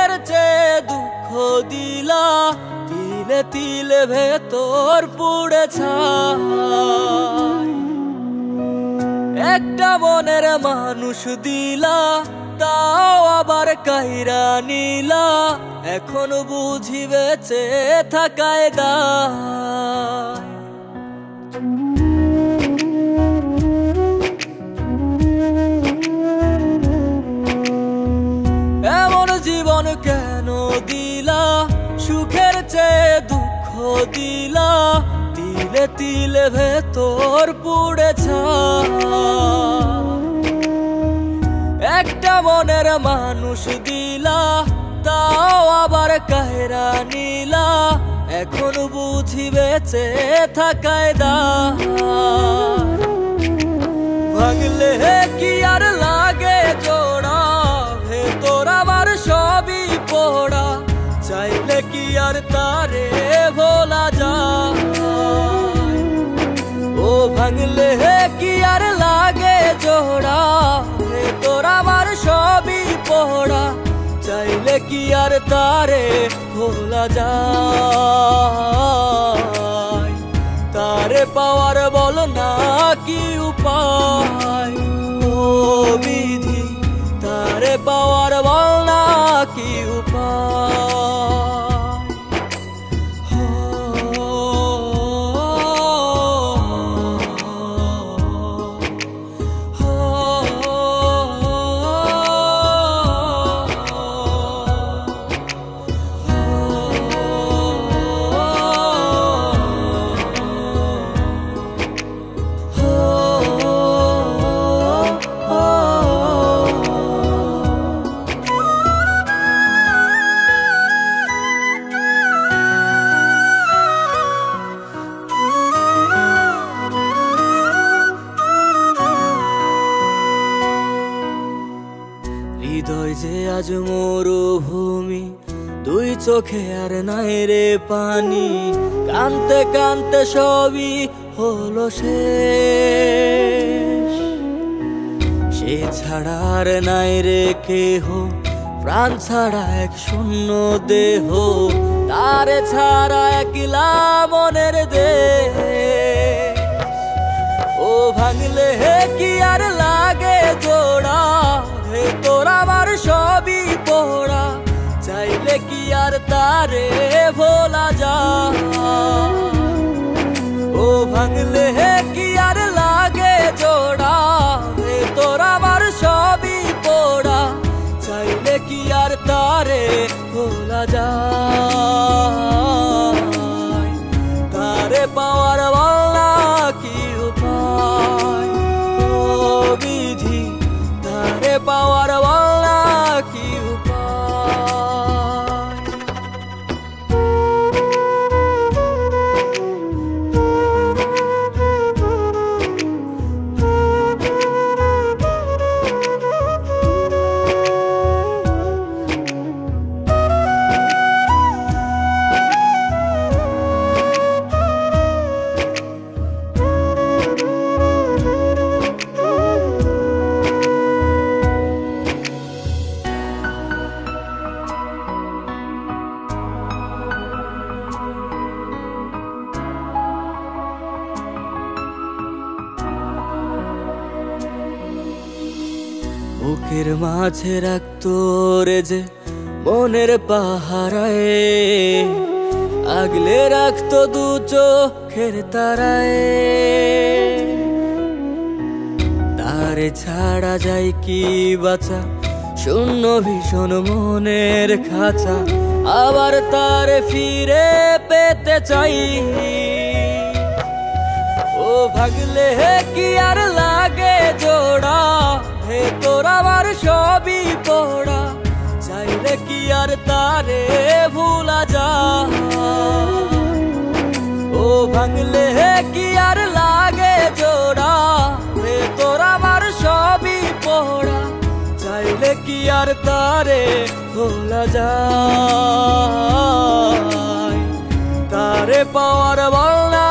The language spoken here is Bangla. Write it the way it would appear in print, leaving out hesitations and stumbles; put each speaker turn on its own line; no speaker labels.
সুখের চেয়ে দুঃখ দিলা, তিলে তিলে ভেতর পুড়ে ছাই। একটা মনের মানুষ দিলা, তাও আবার কাইরা নিলা, এখন বুঝি বেঁচে থাকায় দায়। এমন জীবন কেন দিলা, সুখের চেয়ে দুঃখ দিলা, তিলে তিলে ভেতর পুড়ে ছাই। একটা মনের মানুষ দিলা, তাও আবার কাহেরা নিলা, এখন বুঝি বেঁচে থাকায় দায়। ভাঙলে কি আর লাগে জোড়া, ভেতর আমার সবই পোড়া, চাইলে কি আর তারে ভোলা যায়। ও ভাঙলে কি আর লাগে জোড়া, ভেতর আমার সবই পোড়া, চাইলে কি আর তারে ভোলা যায়। তারে পাওয়ার বল না কি উপায়, ও বিধি তারে পাওয়ার বল না কি উপায়। হৃদয় যে আজ মরুভূমি, দুই চোখে আর নাই রে পানি, কানতে কানতে সবই হলো শেষ। সে ছাড়া আর নাই রে কেহ, প্রাণ ছাড়া এক শূন্য দেহ, তারে ছাড়া একলা মনের দেহ। ও ভাঙলে কি আর লাগে জোড়া, ভেতর আমার সবই পোড়া, চাইলে কি আর তারে ভোলা যায়। ও ভাঙলে কি আর লাগে জোড়া, ভেতর আমার সবই পোড়া, চাইলে কি আর তারে ভোলা যায়। তারে পাওয়ার বল না কি উপায়, ও বিধি তারে পাওয়ার বল না কি উপায়। বুকের মাঝে রাখতো রে যে মনের পাহারায়, আগলে রাখতো দু চোখের তারায়। তারে ছাড়া যায় কি বাঁচা, শূন্য ভীষণ মনের খাঁচা, আবার তারে ফিরে পেতে চাই। ও ভাগলে কি আর লাগে জোড়া, ভেতর আমার সবই পোড়া, চাইলে কি আর তারে ভুলা যায়। ও ভাঙলে কি আর লাগে জোড়া, ভেতর আমার সবই পোড়া, চাইলে কি আর তারে ভোলা যায়। তারে পাওয়ার বল না